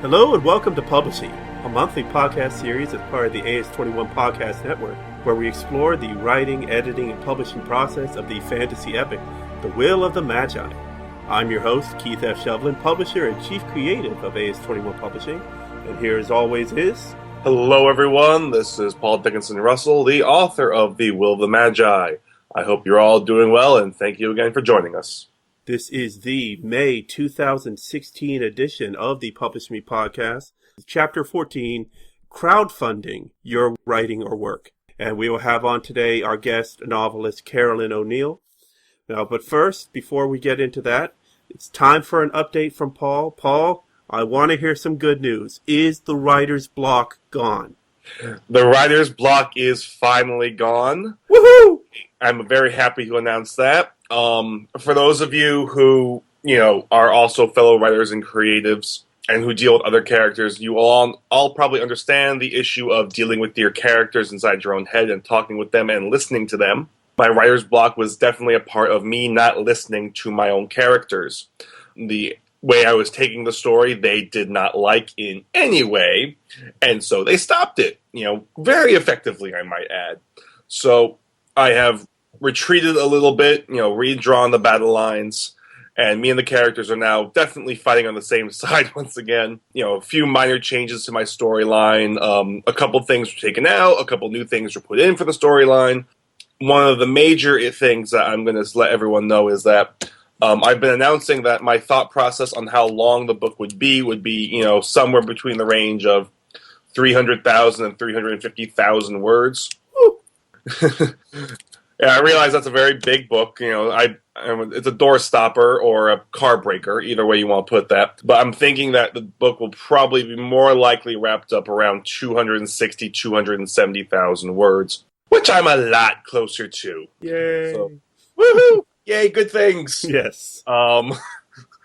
Hello and welcome to Publishing, a monthly podcast series as part of the AS21 Podcast Network, where we explore the writing, editing, and publishing process of the fantasy epic, The Will of the Magi. I'm your host, Keith F. Shovlin, publisher and chief creative of AS21 Publishing, and here as always is... Hello everyone, this is Paul Dickinson Russell, the author of The Will of the Magi. I hope you're all doing well, and thank you again for joining us. This is the May 2016 edition of the Publish Me podcast, Chapter 14, Crowdfunding Your Writing or Work. And we will have on today our guest, novelist Carolyn O'Neal. Now, but first, before we get into that, it's time for an update from Paul. Paul, I want to hear some good news. Is the writer's block gone? The writer's block is finally gone. Woohoo! I'm very happy to announce that. For those of you who, are also fellow writers and creatives and who deal with other characters, you all probably understand the issue of dealing with your characters inside your own head and talking with them and listening to them. My writer's block was definitely a part of me not listening to my own characters. The way I was taking the story, they did not like in any way, and so they stopped it, very effectively, I might add. So I have retreated a little bit, redrawn the battle lines, and me and the characters are now definitely fighting on the same side once again. A few minor changes to my storyline, a couple things were taken out, a couple new things were put in for the storyline. One of the major things that I'm going to let everyone know is that I've been announcing that my thought process on how long the book would be, somewhere between the range of 300,000 and 350,000 words. Yeah, I realize that's a very big book. It's a door stopper or a car breaker, either way you want to put that. But I'm thinking that the book will probably be more likely wrapped up around 260, 270,000 words, which I'm a lot closer to. Yay! So, woohoo! Yay, good things. Yes. The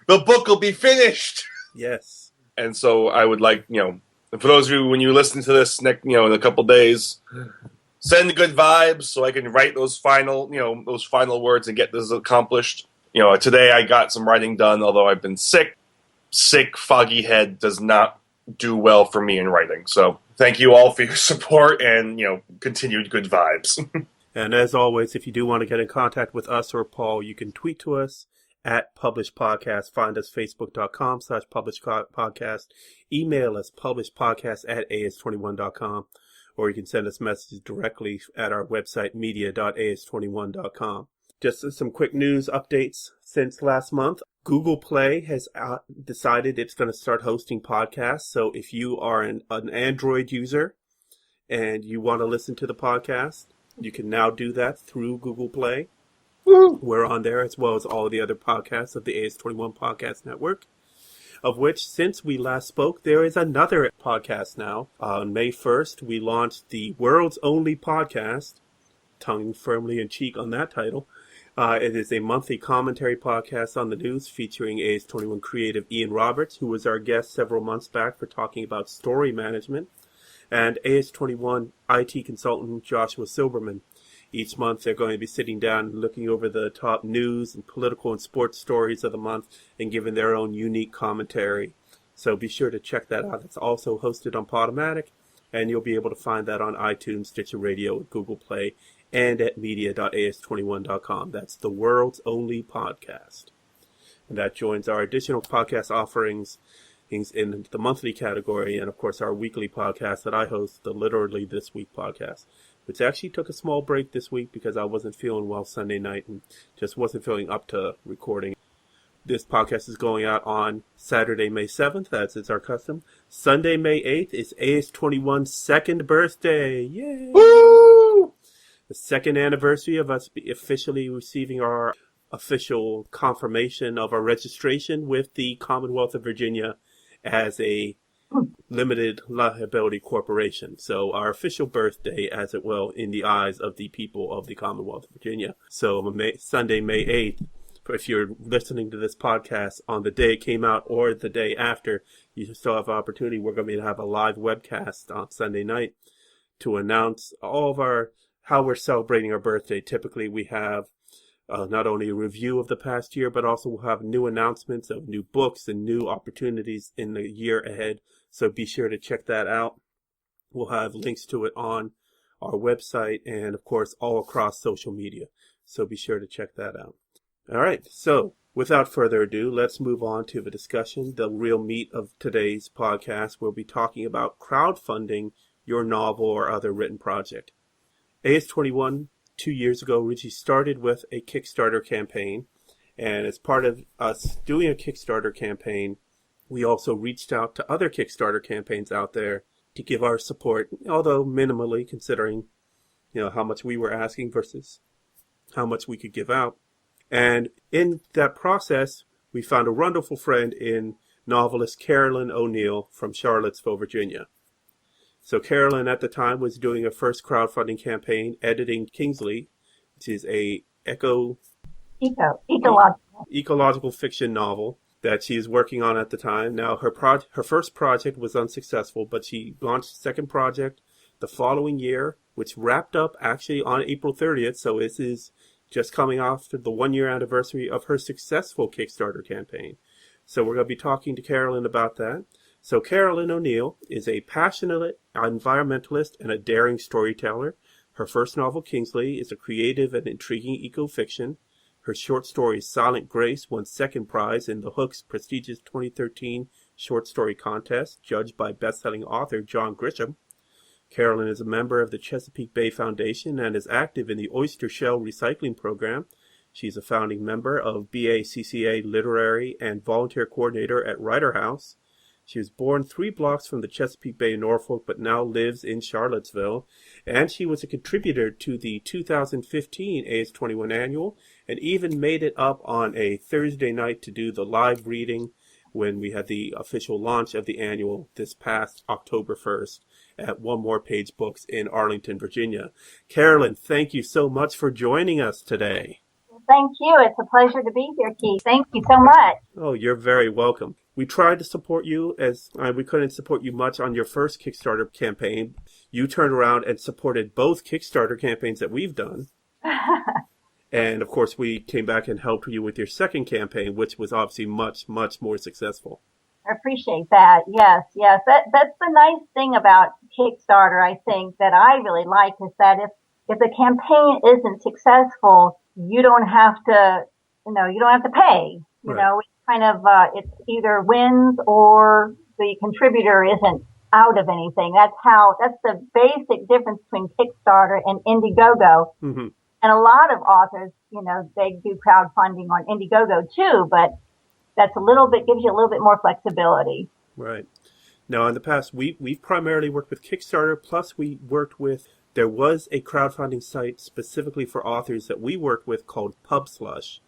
book will be finished. Yes. And so I would like, for those of you, when you listen to this next, in a couple days, send good vibes so I can write those final words and get this accomplished. Today I got some writing done, although I've been sick. Sick, foggy head does not do well for me in writing. So thank you all for your support and, continued good vibes. And as always, if you do want to get in contact with us or Paul, you can tweet to us at Publish Podcast. Find us facebook.com/publishpodcast. Email us publishpodcast@as21.com. Or you can send us messages directly at our website, media.as21.com. Just some quick news updates since last month. Google Play has decided it's going to start hosting podcasts. So if you are an Android user and you want to listen to the podcast, you can now do that through Google Play. Woo! We're on there as well as all of the other podcasts of the AS21 Podcast Network, of which, since we last spoke, there is another podcast now. On May 1st, we launched the world's only podcast, tongue firmly in cheek on that title. It is a monthly commentary podcast on the news featuring AS21 creative Ian Roberts, who was our guest several months back for talking about story management, and AS21 IT consultant Joshua Silberman. Each month, they're going to be sitting down and looking over the top news and political and sports stories of the month and giving their own unique commentary. So be sure to check that out. It's also hosted on Podomatic, and you'll be able to find that on iTunes, Stitcher Radio, Google Play, and at media.as21.com. That's the world's only podcast. And that joins our additional podcast offerings in the monthly category, and of course our weekly podcast that I host, the Literally This Week podcast, which actually took a small break this week because I wasn't feeling well Sunday night and just wasn't feeling up to recording. This podcast is going out on Saturday, May 7th, as is our custom. Sunday, May 8th is AS21's second birthday. Yay! Woo! The second anniversary of us officially receiving our official confirmation of our registration with the Commonwealth of Virginia as a limited liability corporation. So our official birthday, as it will, in the eyes of the people of the Commonwealth of Virginia. So Sunday, May 8th, if you're listening to this podcast on the day it came out or the day after, you still have an opportunity. We're going to have a live webcast on Sunday night to announce all of how we're celebrating our birthday. Typically we have not only a review of the past year, but also we'll have new announcements of new books and new opportunities in the year ahead. So be sure to check that out. We'll have links to it on our website and, of course, all across social media. So be sure to check that out. All right. So without further ado, let's move on to the discussion, the real meat of today's podcast. We'll be talking about crowdfunding your novel or other written project. AS21, 2 years ago, originally started with a Kickstarter campaign. And as part of us doing a Kickstarter campaign, we also reached out to other Kickstarter campaigns out there to give our support, although minimally, considering, how much we were asking versus how much we could give out. And in that process, we found a wonderful friend in novelist Carolyn O'Neal from Charlottesville, Virginia. So Carolyn at the time was doing her first crowdfunding campaign, editing Kingsley, which is a ecological fiction novel that she is working on at the time. Now, her first project was unsuccessful, but she launched a second project the following year, which wrapped up actually on April 30th. So this is just coming after the 1-year anniversary of her successful Kickstarter campaign. So we're going to be talking to Carolyn about that. So Carolyn O'Neal is a passionate environmentalist and a daring storyteller. Her first novel, Kingsley, is a creative and intriguing eco-fiction. Her short story, Silent Grace, won second prize in the Hook's prestigious 2013 short story contest, judged by best-selling author John Grisham. Carolyn is a member of the Chesapeake Bay Foundation and is active in the Oyster Shell Recycling Program. She's a founding member of BACCA Literary and Volunteer Coordinator at Writer House. She was born 3 blocks from the Chesapeake Bay in Norfolk, but now lives in Charlottesville. And she was a contributor to the 2015 AS21 Annual, and even made it up on a Thursday night to do the live reading when we had the official launch of the annual this past October 1st at One More Page Books in Arlington, Virginia. Carolyn, thank you so much for joining us today. Thank you. It's a pleasure to be here, Keith. Thank you so much. Oh, you're very welcome. We tried to support you as we couldn't support you much on your first Kickstarter campaign. You turned around and supported both Kickstarter campaigns that we've done. And, of course, we came back and helped you with your second campaign, which was obviously much, much more successful. I appreciate that. Yes. That's the nice thing about Kickstarter, I think, that I really like, is that if the campaign isn't successful, you don't have to, you don't have to pay. Right. It's kind of, it's either wins or the contributor isn't out of anything. That's the basic difference between Kickstarter and Indiegogo. Mm-hmm. And a lot of authors, they do crowdfunding on Indiegogo too, but that's gives you a little bit more flexibility. Right. Now, in the past, we've primarily worked with Kickstarter, plus there was a crowdfunding site specifically for authors that we worked with called PubSlush,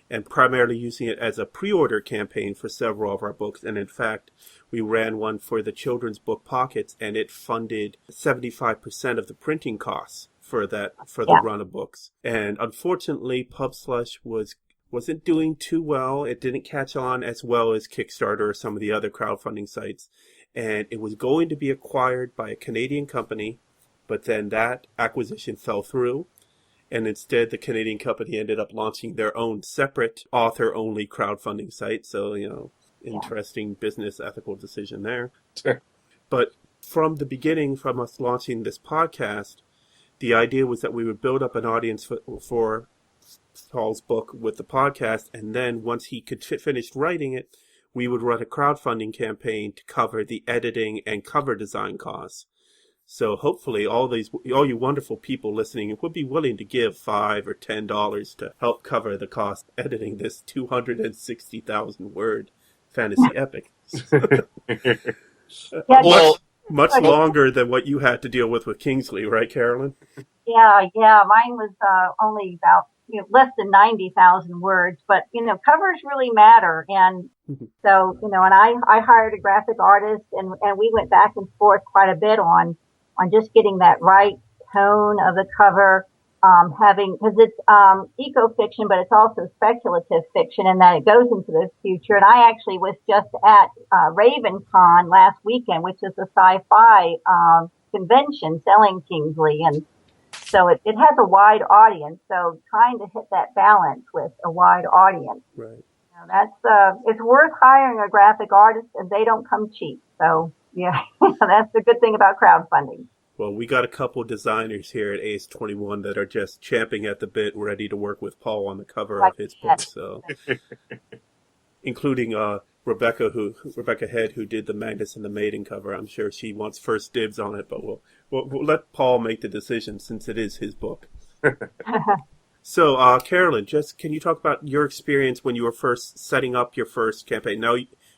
and primarily using it as a pre-order campaign for several of our books. And in fact, we ran one for the children's book Pockets, and it funded 75% of the printing costs for the run of books. And unfortunately, PubSlush wasn't doing too well. It didn't catch on as well as Kickstarter or some of the other crowdfunding sites. And it was going to be acquired by a Canadian company, but then that acquisition fell through. And instead, the Canadian company ended up launching their own separate author-only crowdfunding site. So, interesting business ethical decision there. But from the beginning, from us launching this podcast, the idea was that we would build up an audience for Paul's book with the podcast, and then once he could finished writing it, we would run a crowdfunding campaign to cover the editing and cover design costs. So hopefully all you wonderful people listening would be willing to give $5 or $10 to help cover the cost of editing this 260,000 word fantasy epic. Much longer than what you had to deal with Kingsley, right, Carolyn? Yeah. Mine was only about less than 90,000 words, but covers really matter. And so and I hired a graphic artist, and we went back and forth quite a bit on just getting that right tone of the cover, because it's eco fiction, but it's also speculative fiction, in that it goes into the future. And I actually was just at RavenCon last weekend, which is a sci-fi convention selling Kingsley, and So it has a wide audience. So trying to hit that balance with a wide audience. Right. It's worth hiring a graphic artist, and they don't come cheap. So yeah, that's the good thing about crowdfunding. Well, we got a couple designers here at ACE21 that are just champing at the bit, ready to work with Paul on the cover of his book. So, including Rebecca Head, who did the Magnus and the Maiden cover. I'm sure she wants first dibs on it, but we'll let Paul make the decision since it is his book. So, Carolyn, can you talk about your experience when you were first setting up your first campaign? Now,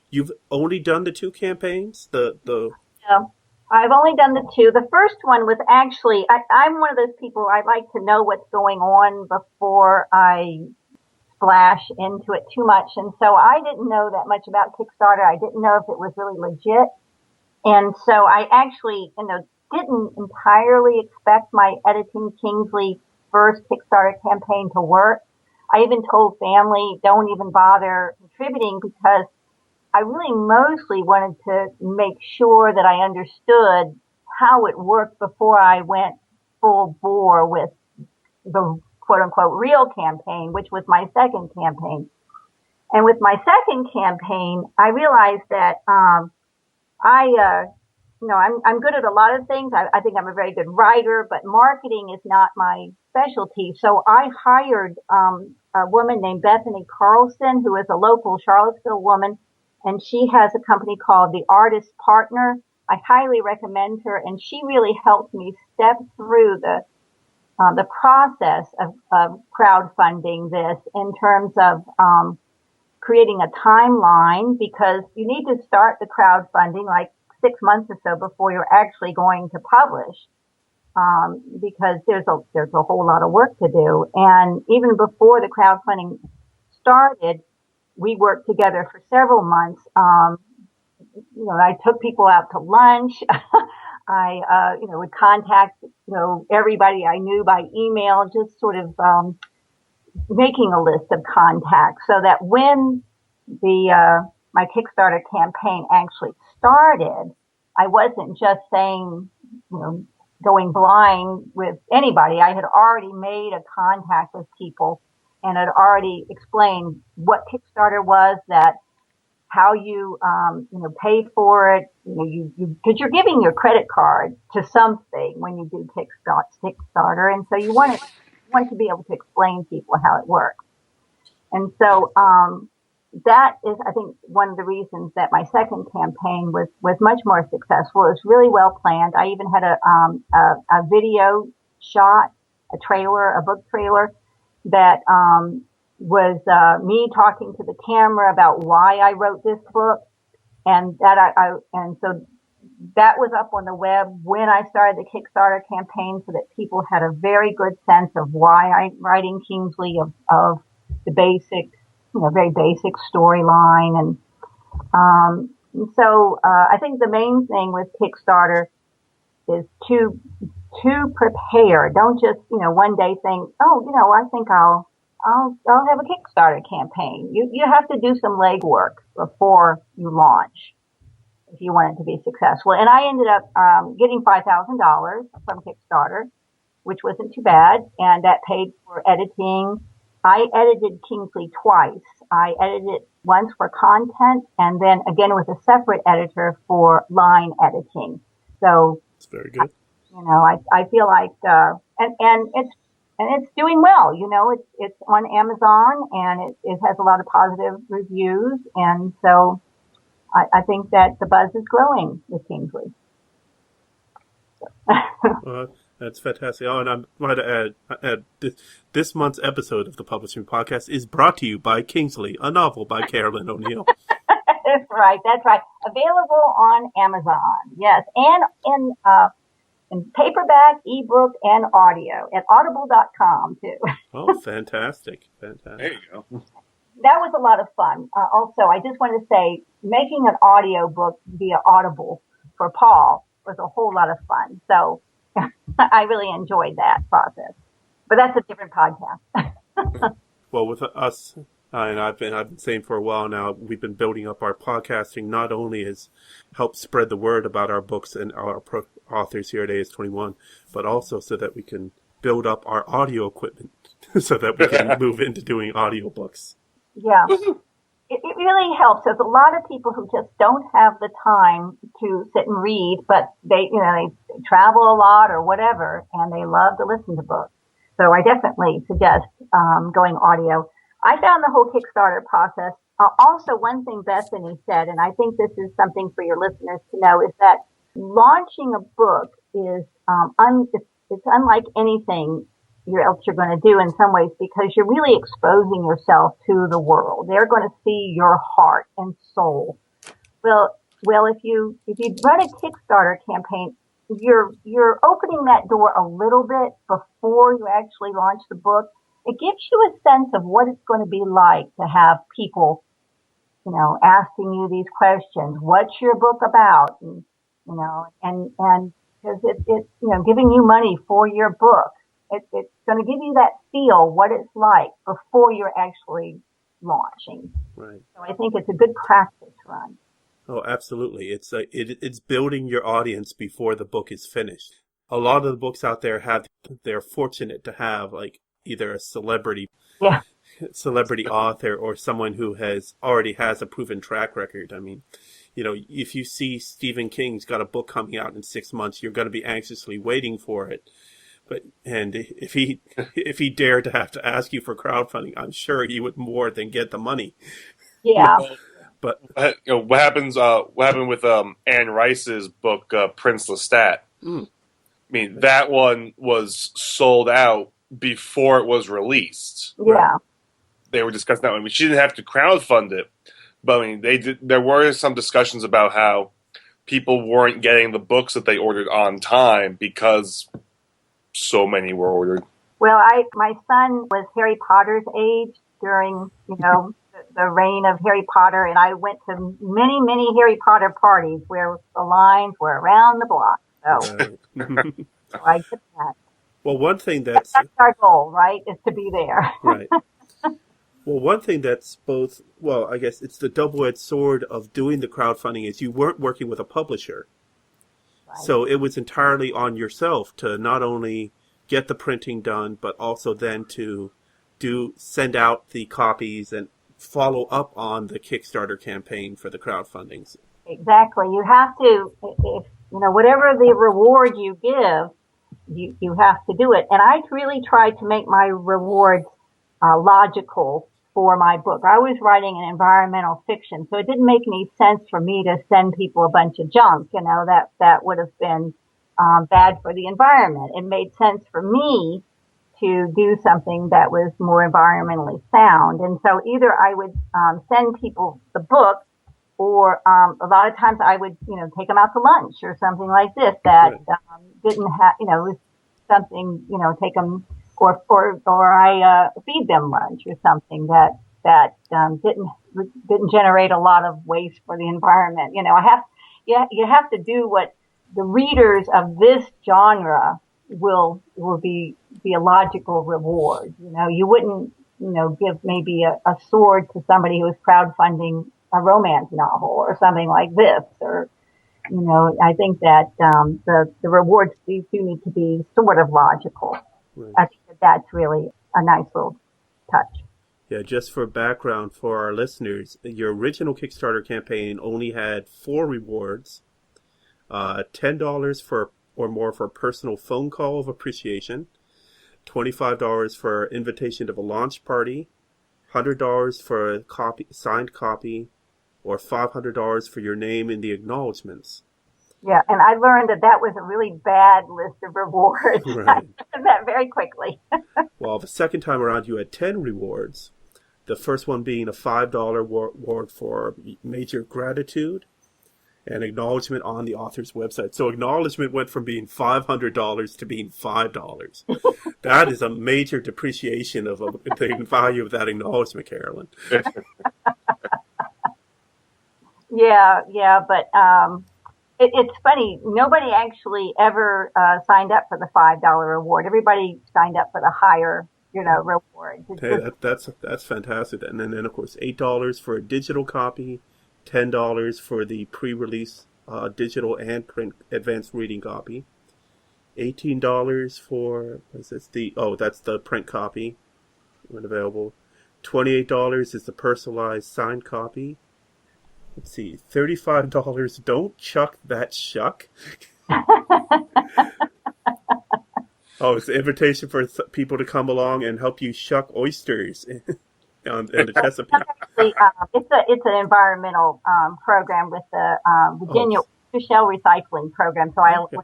you've only done the 2 campaigns. Yeah. I've only done the 2. The first one was actually, I'm one of those people, I like to know what's going on before I splash into it too much. And so I didn't know that much about Kickstarter. I didn't know if it was really legit. And so I actually, didn't entirely expect my Editing Kingsley first Kickstarter campaign to work. I even told family, don't even bother contributing, because I really mostly wanted to make sure that I understood how it worked before I went full bore with the quote unquote real campaign, which was my second campaign. And with my second campaign, I realized that, I'm good at a lot of things. I think I'm a very good writer, but marketing is not my specialty. So I hired, a woman named Bethany Carlson, who is a local Charlottesville woman. And she has a company called The Artist Partner. I highly recommend her, and she really helped me step through the process of crowdfunding this in terms of creating a timeline, because you need to start the crowdfunding like 6 months or so before you're actually going to publish, because there's a whole lot of work to do. And even before the crowdfunding started, we worked together for several months. I took people out to lunch. I would contact, everybody I knew by email, just sort of, making a list of contacts so that when my Kickstarter campaign actually started, I wasn't just saying, going blind with anybody. I had already made a contact with people and had already explained what Kickstarter was, that how you, pay for it, because you're giving your credit card to something when you do Kickstarter. And so you want to be able to explain to people how it works. And so, that is, I think, one of the reasons that my second campaign was much more successful. It was really well planned. I even had a video shot, a book trailer that, was me talking to the camera about why I wrote this book, and that and so that was up on the web when I started the Kickstarter campaign, so that people had a very good sense of why I'm writing Kingsley, of the basic, very basic storyline, and so I think the main thing with Kickstarter is to prepare. Don't just one day think, I think I'll have a Kickstarter campaign. You have to do some legwork before you launch if you want it to be successful. And I ended up getting $5,000 from Kickstarter, which wasn't too bad, and that paid for editing. I edited Kingsley twice. I edited it once for content, and then again with a separate editor for line editing. So it's very good. I feel like and it's doing well. It's on Amazon, and it has a lot of positive reviews. And so I think that the buzz is growing with Kingsley. That's fantastic. Oh, and I'm going to add this month's episode of the Publishing Podcast is brought to you by Kingsley, a novel by Carolyn O'Neal. That's right. Available on Amazon. Yes. And in paperback, ebook, and audio at audible.com too. Oh, fantastic. There you go. That was a lot of fun. Also, I just wanted to say, making an audio book via Audible for Paul was a whole lot of fun. So I really enjoyed that process. But that's a different podcast. Well, with us, and I've been saying for a while now, we've been building up our podcasting not only as help spread the word about our books and our authors here at AS21, but also so that we can build up our audio equipment so that we can move into doing audiobooks. Yeah. It really helps. There's a lot of people who just don't have the time to sit and read, but they travel a lot or whatever, and they love to listen to books. So I definitely suggest going audio. I found the whole Kickstarter process. Also, one thing Bethany said, and I think this is something for your listeners to know, is that launching a book is it's unlike anything else you're going to do in some ways, because you're really exposing yourself to the world. They're going to see your heart and soul. Well, if you run a Kickstarter campaign, you're opening that door a little bit before you actually launch the book. It gives you a sense of what it's going to be like to have people, asking you these questions. What's your book about? And because it's giving you money for your book. It's going to give you that feel, what it's like before you're actually launching. Right. So I think it's a good practice run. Oh, absolutely. It's building your audience before the book is finished. A lot of the books out there they're fortunate to have like either a celebrity author or someone who already has a proven track record. I mean, if you see Stephen King's got a book coming out in 6 months, you're going to be anxiously waiting for it. And if he dared to have to ask you for crowdfunding, I'm sure he would more than get the money. Yeah. But what happened with Anne Rice's book Prince Lestat? I mean, that one was sold out before it was released. Yeah. They were discussing that one. I mean, she didn't have to crowdfund it, but I mean, there were some discussions about how people weren't getting the books that they ordered on time because so many were ordered. Well, my son was Harry Potter's age during, the reign of Harry Potter, and I went to many, many Harry Potter parties where the lines were around the block. So I get that. Well, one thing that's our goal, right? Is to be there. Right. Well, one thing that's I guess it's the double-edged sword of doing the crowdfunding is you weren't working with a publisher. Right. So it was entirely on yourself to not only get the printing done, but also then to send out the copies and follow up on the Kickstarter campaign for the crowdfundings. Exactly. You have to, if whatever the reward you give, you have to do it. And I really tried to make my rewards logical for my book. I was writing an environmental fiction, so it didn't make any sense for me to send people a bunch of junk. That would have been bad for the environment. It made sense for me to do something that was more environmentally sound. And so either I would send people the book, or a lot of times I would, take them out to lunch or something like this that didn't have, it was something, take them, or I feed them lunch or something that didn't generate a lot of waste for the environment. You have to do what the readers of this genre will be a logical reward. You wouldn't, give maybe a sword to somebody who is crowdfunding a romance novel or something like this, or, I think that, the rewards do need to be sort of logical. Right. I think that's really a nice little touch. Yeah, just for background for our listeners, your original Kickstarter campaign only had 4 rewards, $10 or more for a personal phone call of appreciation, $25 for invitation to a launch party, $100 for a signed copy, or $500 for your name in the acknowledgments. Yeah, and I learned that was a really bad list of rewards. Right. I learned that very quickly. Well, the second time around, you had 10 rewards. The first one being a $5 reward for major gratitude and acknowledgement on the author's website. So acknowledgement went from being $500 to being $5. That is a major depreciation of the value of that acknowledgement, Carolyn. Yeah, but it's funny. Nobody actually ever signed up for the $5 reward. Everybody signed up for the higher, reward. Hey, that's fantastic. And then of course, $8 for a digital copy, $10 for the pre-release digital and print advanced reading copy, $18 for, is this that's the print copy when available. $28 is the personalized signed copy. Let's see, $35, don't chuck that shuck. Oh, it's an invitation for people to come along and help you shuck oysters on the Chesapeake. It's an environmental program with the Virginia Shell Recycling Program. So I was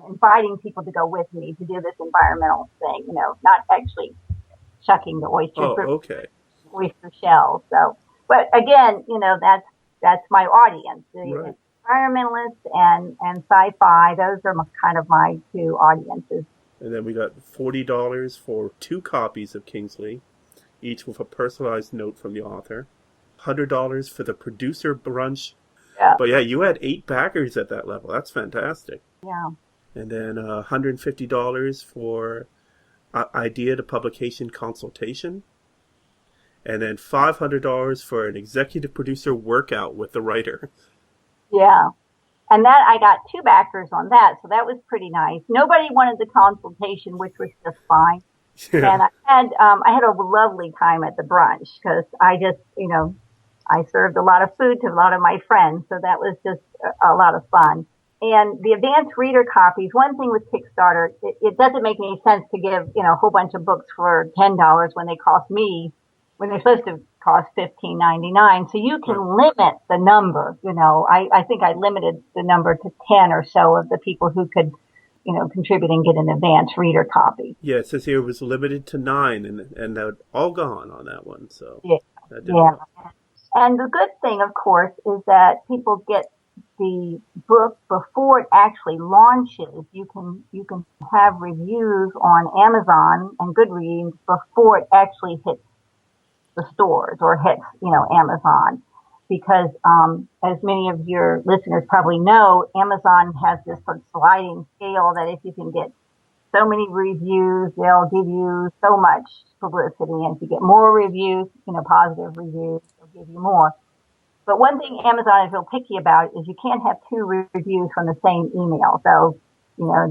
inviting people to go with me to do this environmental thing. Not actually shucking the oysters, but oyster shells. So, but again, that's my audience. The environmentalists and sci-fi. Those are kind of my two audiences. And then we got $40 for 2 copies of Kingsley, each with a personalized note from the author. $100 for the producer brunch. Yeah. But yeah, you had 8 backers at that level. That's fantastic. Yeah. And then $150 for idea to publication consultation. And then $500 for an executive producer workout with the writer. Yeah. And that I got 2 backers on that, so that was pretty nice. Nobody wanted the consultation, which was just fine. Yeah. And I had a lovely time at the brunch because I just, I served a lot of food to a lot of my friends, so that was just a lot of fun. And the advanced reader copies, one thing with Kickstarter, it doesn't make any sense to give, a whole bunch of books for $10 when they're supposed to cost $15.99. So you can limit the number, I think I limited the number to 10 or so of the people who could, contribute and get an advanced reader copy. Yeah, it says here it was limited to 9 and they're all gone on that one. So yeah. And the good thing, of course, is that people get the book before it actually launches. You can have reviews on Amazon and Goodreads before it actually hits the stores or hits, Amazon. Because, as many of your listeners probably know, Amazon has this sort of sliding scale that if you can get so many reviews, they'll give you so much publicity. And if you get more reviews, positive reviews, they'll give you more. But one thing Amazon is real picky about is you can't have 2 reviews from the same email. So,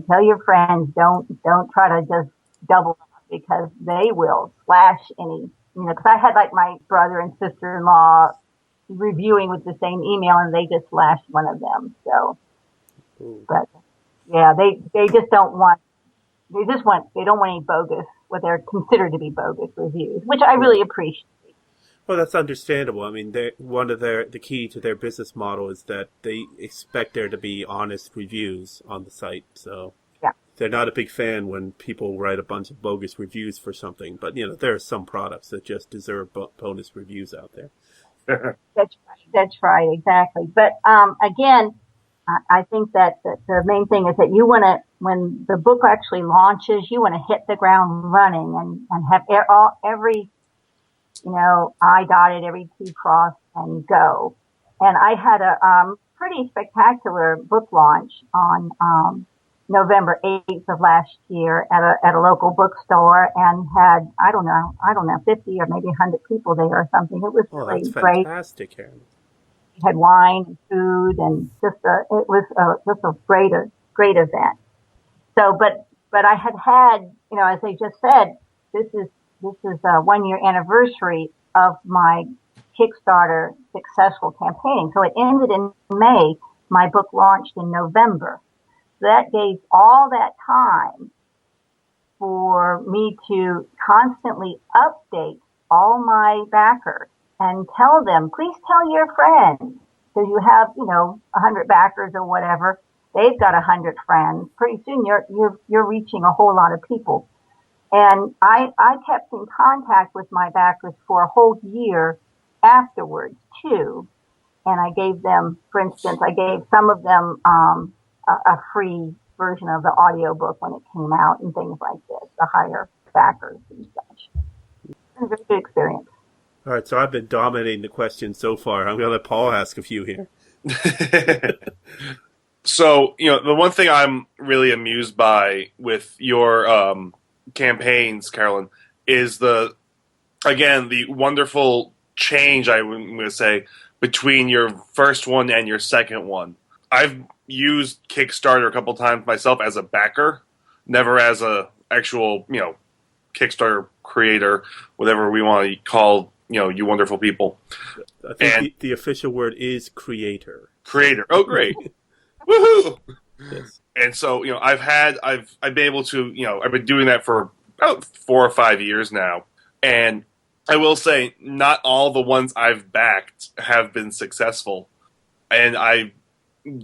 tell your friends, don't try to just double up because they will slash any, because I had like my brother and sister-in-law reviewing with the same email and they just slashed one of them. So, but yeah, they just don't want, they don't want any bogus, what they're considered to be bogus reviews, which I really appreciate. Well, that's understandable. I mean, the key to their business model is that they expect there to be honest reviews on the site. So yeah, they're not a big fan when people write a bunch of bogus reviews for something. But, there are some products that just deserve bonus reviews out there. That's right, exactly. But again, I think that the main thing is that you want to, when the book actually launches, you want to hit the ground running and have every I dotted, every T crossed and go. And I had a pretty spectacular book launch on November 8th of last year at a local bookstore and had, I don't know, 50 or maybe 100 people there or something. It was really that's great. Fantastic, Karen. We had wine and food and it was a great event. So, but I had, as I just said, this is a 1-year anniversary of my Kickstarter successful campaign. So it ended in May. My book launched in November. That gave all that time for me to constantly update all my backers and tell them, please tell your friends, because you have, 100 backers or whatever. They've got 100 friends. Pretty soon you're reaching a whole lot of people. And I kept in contact with my backers for a whole year afterwards too. And I gave them, for instance, some of them, a free version of the audiobook when it came out and things like this, the higher backers and such. It was a very good experience. All right, so I've been dominating the questions so far. I'm going to let Paul ask a few here. So, the one thing I'm really amused by with your campaigns, Carolyn, is the wonderful change, I'm going to say, between your first one and your second one. I've used Kickstarter a couple times myself as a backer, never as a actual, Kickstarter creator, whatever we want to call, you wonderful people. I think the official word is creator. Creator. Oh, great. Woohoo! Yes. And so, I've been able to, I've been doing that for about 4 or 5 years now. And I will say, not all the ones I've backed have been successful. And I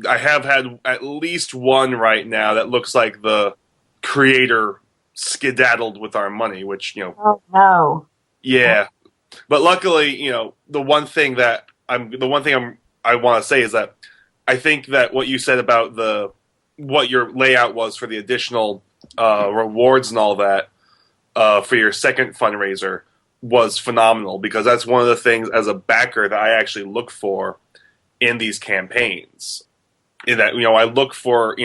have had at least one right now that looks like the creator skedaddled with our money, which, Oh, no. yeah. But luckily, the one thing I want to say is that I think that what you said about what your layout was for the additional rewards and all that for your second fundraiser was phenomenal, because that's one of the things as a backer that I actually look for in these campaigns. In that, I look for,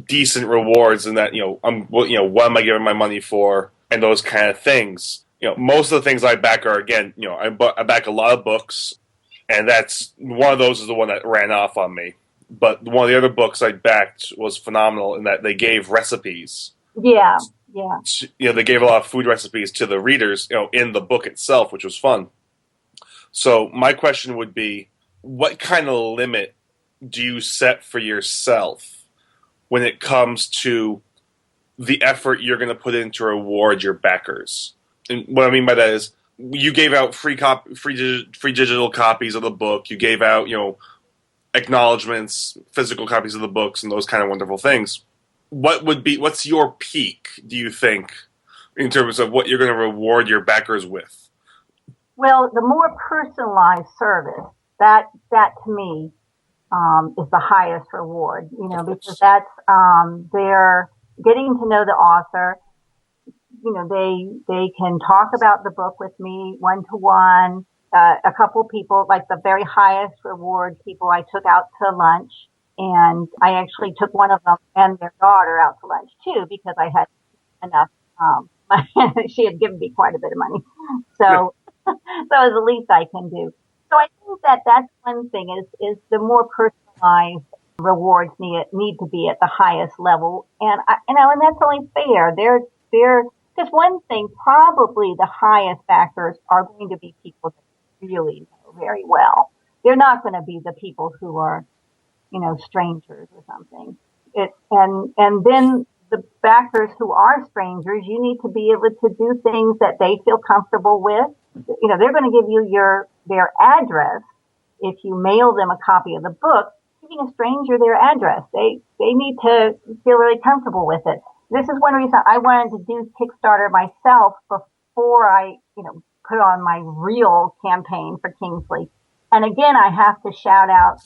decent rewards, and that, what am I giving my money for, and those kind of things. Most of the things I back are, again, I back a lot of books, and that's one of those is the one that ran off on me. But one of the other books I backed was phenomenal in that they gave recipes. Yeah. They gave a lot of food recipes to the readers, in the book itself, which was fun. So my question would be, what kind of limit do you set for yourself when it comes to the effort you're going to put in to reward your backers? And what I mean by that is, you gave out free digital copies of the book. You gave out, acknowledgments, physical copies of the books, and those kind of wonderful things. What's your peak, do you think, in terms of what you're going to reward your backers with? Well, the more personalized service, that to me is the highest reward, because that's they're getting to know the author. They can talk about the book with me one-to-one. A couple people, like the very highest reward people, I took out to lunch, and I actually took one of them and their daughter out to lunch too, because I had enough. She had given me quite a bit of money, so that was the least I can do. So I think that's one thing is the more personalized rewards need to be at the highest level, and and that's only fair. They're because one thing, probably the highest backers are going to be people that really know very well. They're not going to be the people who are, strangers or something. And then the backers who are strangers, you need to be able to do things that they feel comfortable with. They're going to give you their address if you mail them a copy of the book. Giving a stranger their address, they need to feel really comfortable with it. This is one reason I wanted to do Kickstarter myself before I, put on my real campaign for Kingsley. And again, I have to shout out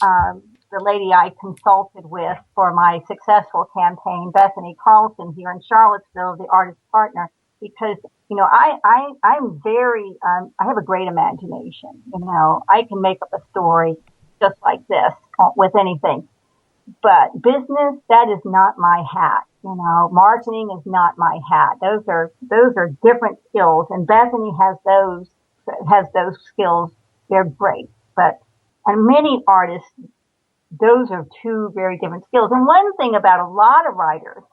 the lady I consulted with for my successful campaign, Bethany Carlson here in Charlottesville, the artist partner, because, I'm very, I have a great imagination. I can make up a story just like this with anything. But business, that is not my hat. Marketing is not my hat. Those are different skills, and Bethany has those skills. They're great. And many artists, those are two very different skills. And one thing about a lot of writers,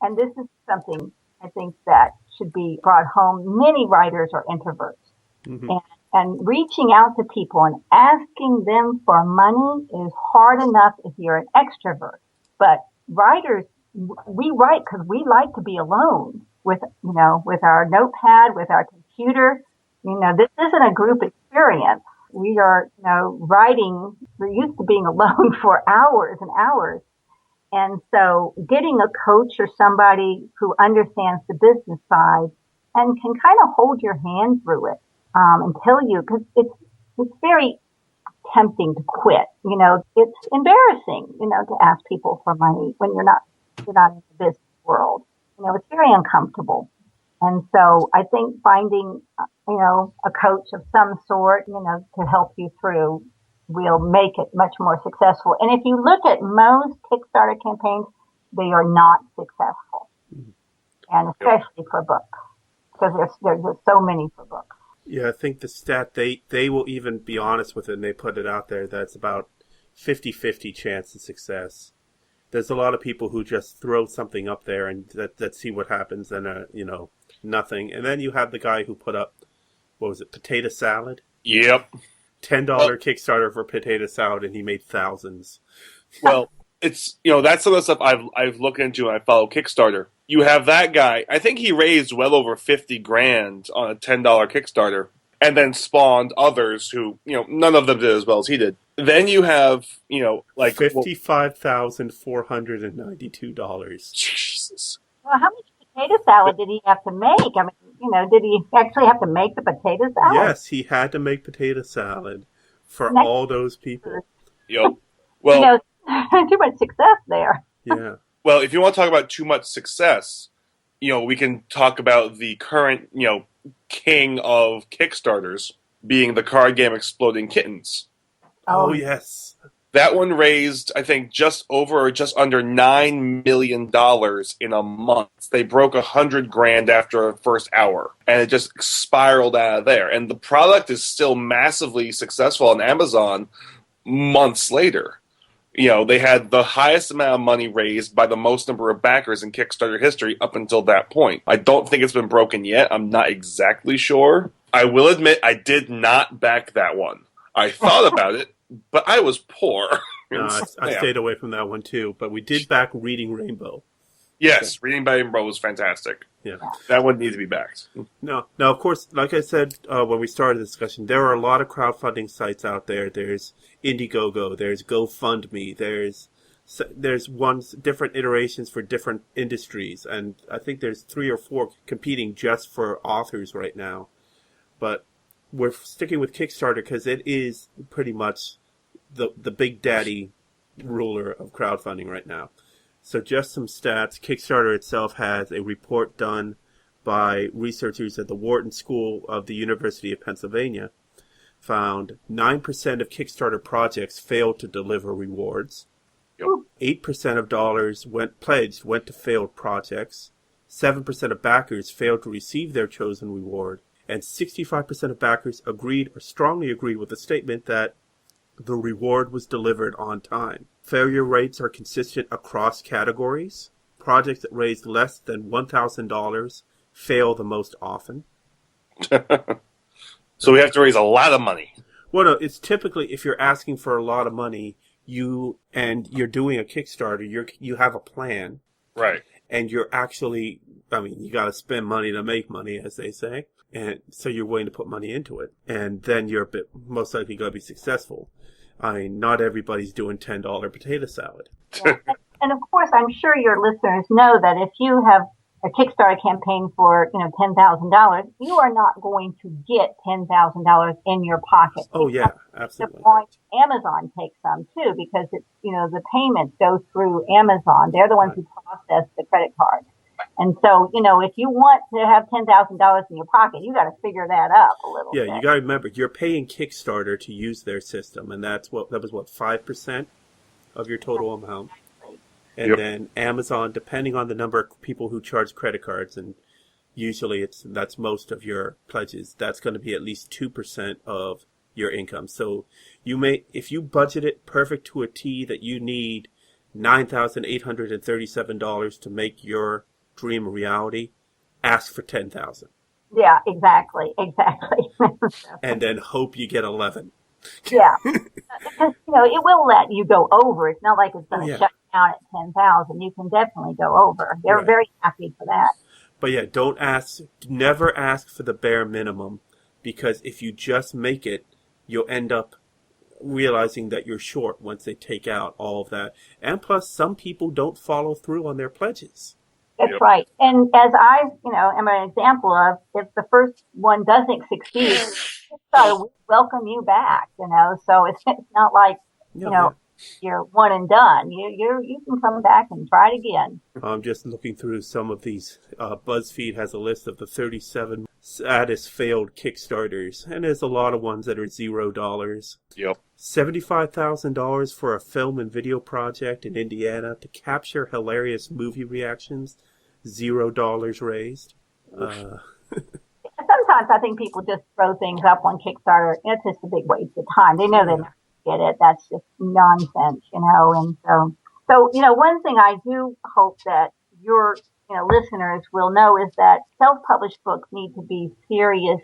and this is something I think that should be brought home, many writers are introverts. Mm-hmm. And reaching out to people and asking them for money is hard enough if you're an extrovert. But writers, we write because we like to be alone with our notepad, with our computer. This isn't a group experience. We are, writing. We're used to being alone for hours and hours. And so getting a coach or somebody who understands the business side and can kind of hold your hand through it, and tell you, because it's very tempting to quit. It's embarrassing, to ask people for money when you're not in the business world. It's very uncomfortable. And so I think finding, a coach of some sort, to help you through will make it much more successful. And if you look at most Kickstarter campaigns, they are not successful. And especially for books, because there's just so many for books. Yeah, I think the stat, they will even be honest with it, and they put it out there, that's about 50-50 chance of success. There's a lot of people who just throw something up there and that see what happens and, nothing. And then you have the guy who put up, what was it, potato salad? Yep. $10 Kickstarter for potato salad, and he made thousands. Well, it's, that's some of the stuff I've looked into and I follow Kickstarter. You have that guy. I think he raised well over $50,000 on a $10 Kickstarter, and then spawned others who, none of them did as well as he did. Then you have, like $55,492. Jesus. Well, how much potato salad did he have to make? I mean, did he actually have to make the potato salad? Yes, he had to make potato salad for all those people. Yep. Well, too much success there. Yeah. Well, if you want to talk about too much success, we can talk about the current, king of Kickstarters being the card game Exploding Kittens. Oh, yes. That one raised, I think, just over or just under $9 million in a month. They broke $100,000 after the first hour, and it just spiraled out of there. And the product is still massively successful on Amazon months later. They had the highest amount of money raised by the most number of backers in Kickstarter history up until that point. I don't think it's been broken yet. I'm not exactly sure. I will admit I did not back that one. I thought about it, but I was poor. No, I stayed away from that one too, but we did back Reading Rainbow. Yes, Reading Rainbow was fantastic. Yeah. That one needs to be backed. No, of course, like I said when we started the discussion, there are a lot of crowdfunding sites out there. There's Indiegogo, there's GoFundMe, there's different iterations for different industries, and I think there's 3 or 4 competing just for authors right now. But we're sticking with Kickstarter because it is pretty much the big daddy ruler of crowdfunding right now. So just some stats. Kickstarter itself has a report done by researchers at the Wharton School of the University of Pennsylvania. Found 9% of Kickstarter projects failed to deliver rewards. Yep. 8% of dollars pledged went to failed projects. 7% of backers failed to receive their chosen reward. And 65% of backers agreed or strongly agreed with the statement that the reward was delivered on time. Failure rates are consistent across categories. Projects that raised less than $1,000 fail the most often. So we have to raise a lot of money. Well, no, it's typically if you're asking for a lot of money, you're doing a Kickstarter, you have a plan. Right. And you're actually, you got to spend money to make money, as they say. And so you're willing to put money into it. And then you're most likely going to be successful. Not everybody's doing $10 potato salad. Yeah. And of course, I'm sure your listeners know that if you have a Kickstarter campaign for, $10,000, you are not going to get $10,000 in your pocket. Oh, yeah, absolutely. The point Amazon takes some too, because it's, the payments go through Amazon. They're the ones who process the credit card. And so, if you want to have $10,000 in your pocket, you got to figure that up a little bit. Yeah, you got to remember, you're paying Kickstarter to use their system, and that was 5% of your total amount. And then Amazon, depending on the number of people who charge credit cards, and usually that's most of your pledges, that's going to be at least 2% of your income. So if you budget it perfect to a T that you need $9,837 to make your dream a reality, ask for $10,000. Yeah, exactly. And then hope you get 11. Yeah. Because, it will let you go over. It's not like it's going to shut down at 10,000. You can definitely go over. They're very happy for that. But yeah, never ask for the bare minimum, because if you just make it, you'll end up realizing that you're short once they take out all of that. And plus, some people don't follow through on their pledges. That's right. And as I, am an example of, if the first one doesn't succeed, we welcome you back, so it's not like, you're one and done. You can come back and try it again. I'm just looking through some of these. BuzzFeed has a list of the 37 saddest failed Kickstarters, and there's a lot of ones that are $0. Yep. $75,000 for a film and video project in Indiana to capture hilarious movie reactions. $0 raised. Sometimes I think people just throw things up on Kickstarter. It's just a big waste of time. They know they're not going to get it. That's just nonsense, and so So, one thing I do hope that your, listeners will know is that self-published books need to be serious,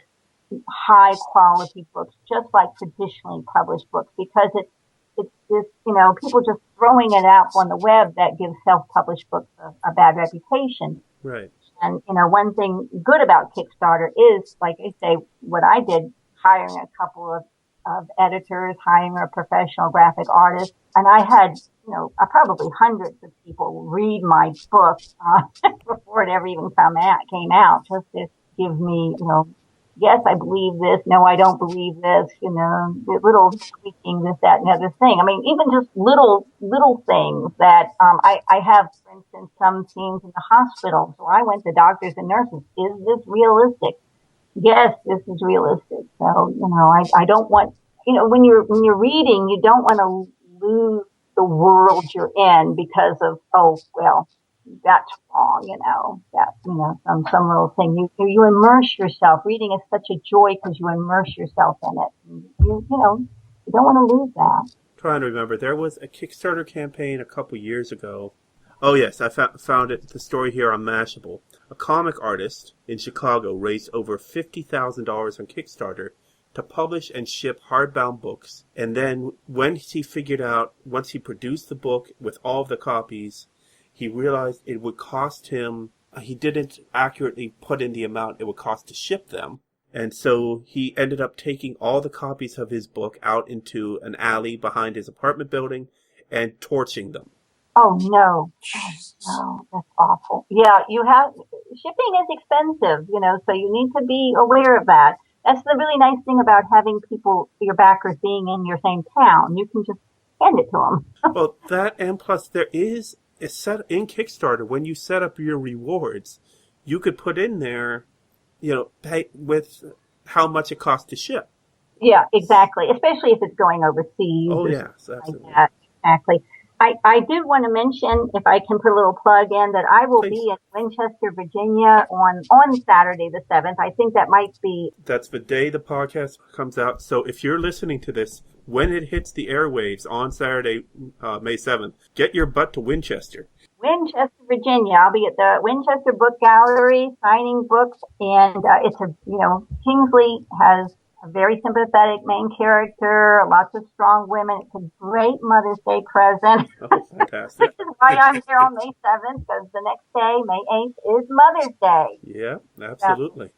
high quality books, just like traditionally published books, because it's this, people just throwing it out on the web that gives self-published books a bad reputation. Right. And, one thing good about Kickstarter is, like I say, what I did, hiring a couple of editors, hiring a professional graphic artist. And I had, probably hundreds of people read my book, before it ever even came out, just to give me, yes, I believe this. No, I don't believe this. The little tweaking, this, that, and the other thing. I mean, even just little things that, I have, for instance, some scenes in the hospital. So I went to doctors and nurses. Is this realistic? Yes, this is realistic. So, I don't want, when you're reading, you don't want to lose the world you're in because of, oh, well, that's wrong, some little thing. You immerse yourself. Reading is such a joy because you immerse yourself in it. And you don't want to lose that. Trying to remember, there was a Kickstarter campaign a couple years ago. Oh yes, I found it. The story here on Mashable. A comic artist in Chicago raised over $50,000 on Kickstarter to publish and ship hardbound books. And then once he produced the book with all of the copies, he realized it would cost him, he didn't accurately put in the amount it would cost to ship them. And so he ended up taking all the copies of his book out into an alley behind his apartment building and torching them. Oh, no. Oh, that's awful. Yeah, shipping is expensive, so you need to be aware of that. That's the really nice thing about having people, your backers, being in your same town. You can just hand it to them. Well, that, and plus there is a set in Kickstarter, when you set up your rewards, you could put in there, pay with how much it costs to ship. Yeah, exactly. Especially if it's going overseas. Oh, yes, absolutely. Like that. Exactly. I did want to mention, if I can put a little plug in, that I will be in Winchester, Virginia on Saturday the 7th. I think that might be... That's the day the podcast comes out. So if you're listening to this, when it hits the airwaves on Saturday, May 7th, get your butt to Winchester. Winchester, Virginia. I'll be at the Winchester Book Gallery signing books. And it's Kingsley has a very sympathetic main character, lots of strong women. It's a great Mother's Day present. Oh, fantastic. Which is why I'm here on May 7th, because the next day, May 8th, is Mother's Day. Yeah, absolutely.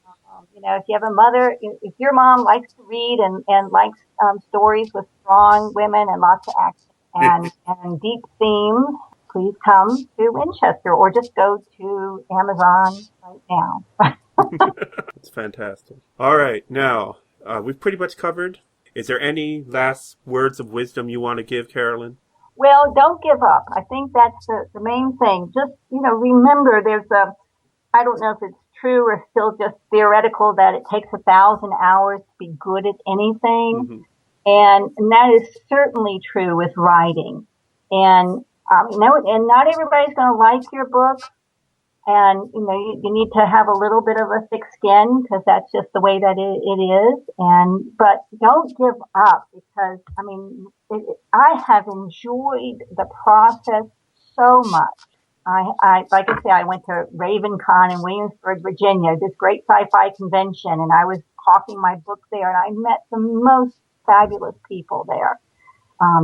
If you have a mother, if your mom likes to read and likes stories with strong women and lots of action and deep themes, please come to Winchester or just go to Amazon right now. It's fantastic. All right, now... we've pretty much covered. Is there any last words of wisdom you want to give, Carolyn? Well, don't give up. I think that's the main thing. Just, remember I don't know if it's true or still just theoretical, that it takes 1,000 hours to be good at anything. Mm-hmm. And that is certainly true with writing. And, and not everybody's going to like your book. And, you need to have a little bit of a thick skin, because that's just the way that it is. But don't give up, because, I have enjoyed the process so much. Like I say, I went to RavenCon in Williamsburg, Virginia, this great sci-fi convention, and I was hawking my book there, and I met the most fabulous people there,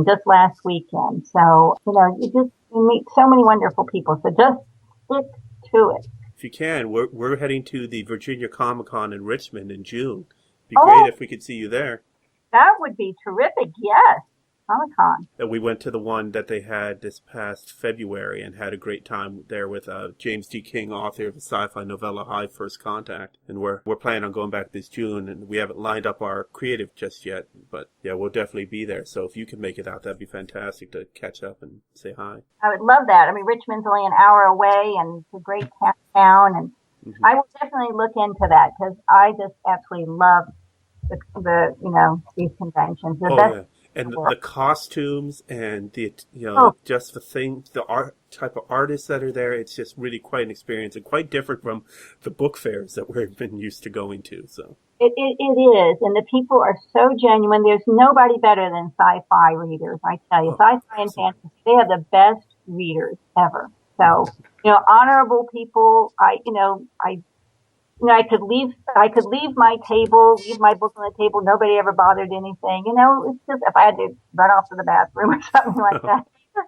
just last weekend. So, you meet so many wonderful people. So just stick to it. If you can, we're heading to the Virginia Comic-Con in Richmond in June. It'd be great if we could see you there. That would be terrific, yes. Comic-Con. We went to the one that they had this past February and had a great time there with James D. King, author of the sci-fi novella High First Contact. And we're planning on going back this June, and we haven't lined up our creative just yet. But yeah, we'll definitely be there. So if you can make it out, that'd be fantastic to catch up and say hi. I would love that. Richmond's only an hour away, and it's a great town. And mm-hmm. I will definitely look into that, because I just absolutely love these conventions. Yeah. And the costumes and just the art type of artists that are there, it's just really quite an experience, and quite different from the book fairs that we've been used to going to. So it is, and the people are so genuine. There's nobody better than sci-fi readers, I tell you. Sci-fi and fantasy, they have the best readers ever. So, honorable people, I could leave my table, leave my book on the table. Nobody ever bothered anything. It's just, if I had to run off to the bathroom or something like that,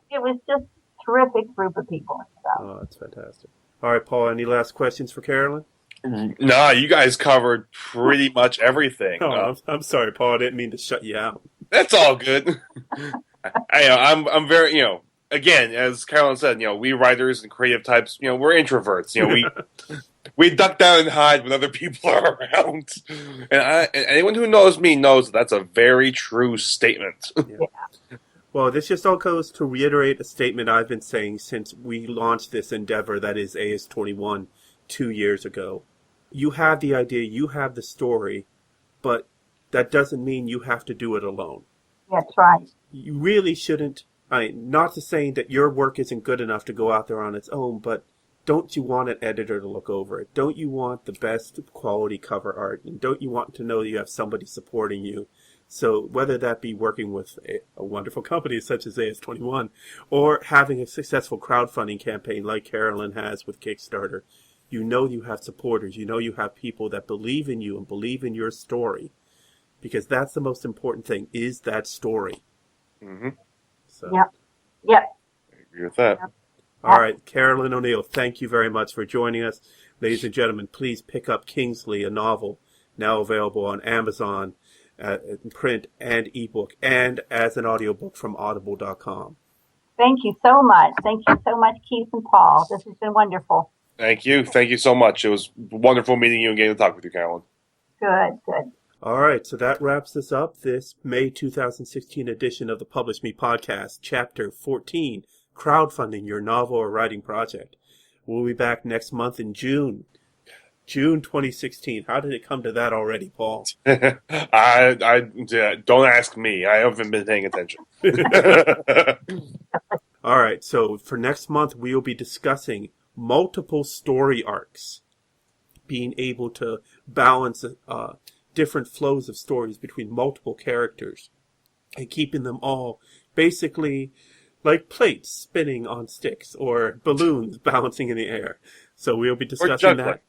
it was just a terrific group of people. So. Oh, that's fantastic. All right, Paul, any last questions for Carolyn? No, you guys covered pretty much everything. Oh, I'm sorry, Paul. I didn't mean to shut you out. That's all good. I'm very, again, as Carolyn said, we writers and creative types, we're introverts. We duck down and hide when other people are around. And anyone who knows me knows that's a very true statement. Yeah. Well, this just all goes to reiterate a statement I've been saying since we launched this endeavor that is AS21 2 years ago. You have the idea, you have the story, but that doesn't mean you have to do it alone. That's right. You really shouldn't, not to say that your work isn't good enough to go out there on its own, but don't you want an editor to look over it? Don't you want the best quality cover art? And don't you want to know you have somebody supporting you? So whether that be working with a wonderful company such as AS21 or having a successful crowdfunding campaign like Carolyn has with Kickstarter, you have supporters. You have people that believe in you and believe in your story, because that's the most important thing, is that story. Mm-hmm. So. Yep. I agree with that. Yep. All right, Carolyn O'Neal, thank you very much for joining us. Ladies and gentlemen, please pick up Kingsley, a novel now available on Amazon, in print and ebook, and as an audiobook from audible.com. Thank you so much. Thank you so much, Keith and Paul. This has been wonderful. Thank you. Thank you so much. It was wonderful meeting you and getting to talk with you, Carolyn. Good. All right, so that wraps us up, this May 2016 edition of the Publish Me podcast, Chapter 14, Crowdfunding Your Novel or Writing Project. We'll be back next month in June 2016. How did it come to that already, Paul? I don't ask me. I haven't been paying attention. All right, so for next month, we will be discussing multiple story arcs, being able to balance different flows of stories between multiple characters and keeping them all basically like plates spinning on sticks or balloons bouncing in the air. So we'll be discussing that.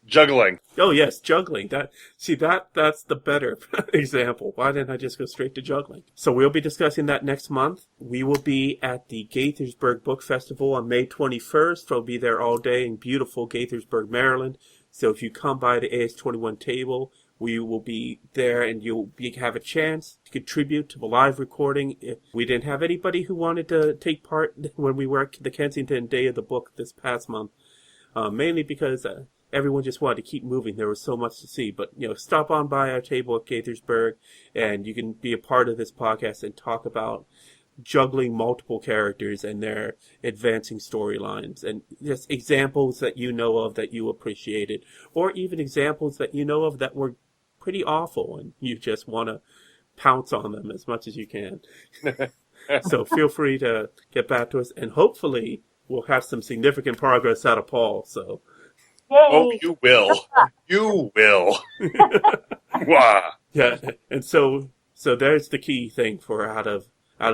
Juggling. Oh yes, juggling. That's the better example. Why didn't I just go straight to juggling? So we'll be discussing that next month. We will be at the Gaithersburg Book Festival on May 21st. I'll be there all day in beautiful Gaithersburg, Maryland. So if you come by the AS21 table, we will be there and you'll have a chance to contribute to the live recording. We didn't have anybody who wanted to take part when we were at the Kensington Day of the Book this past month, mainly because everyone just wanted to keep moving. There was so much to see. But, stop on by our table at Gaithersburg and you can be a part of this podcast and talk about juggling multiple characters and their advancing storylines, and just examples that you know of that you appreciated, or even examples that you know of that were pretty awful and you just want to pounce on them as much as you can. So feel free to get back to us, and hopefully we'll have some significant progress out of Paul. So Yay. Oh, you will. You will. Wow. Yeah, and so there's the key thing for out of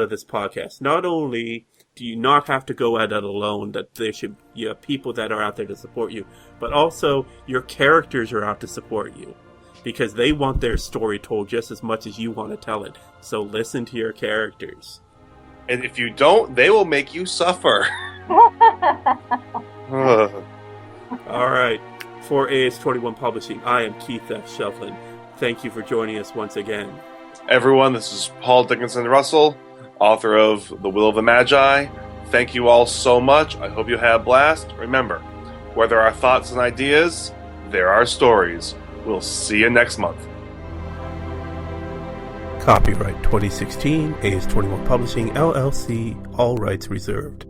this podcast. Not only do you not have to go at it alone, that there should be people that are out there to support you, but also your characters are out to support you because they want their story told just as much as you want to tell it. So listen to your characters. And if you don't, they will make you suffer. All right. For AS21 Publishing, I am Keith F. Shovlin. Thank you for joining us once again. Everyone, this is Paul Dickinson Russell, author of The Will of the Magi. Thank you all so much. I hope you had a blast. Remember, where there are thoughts and ideas, there are stories. We'll see you next month. Copyright 2016, AS21 Publishing, LLC, all rights reserved.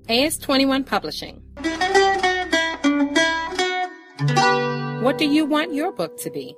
AS21 Publishing. What do you want your book to be?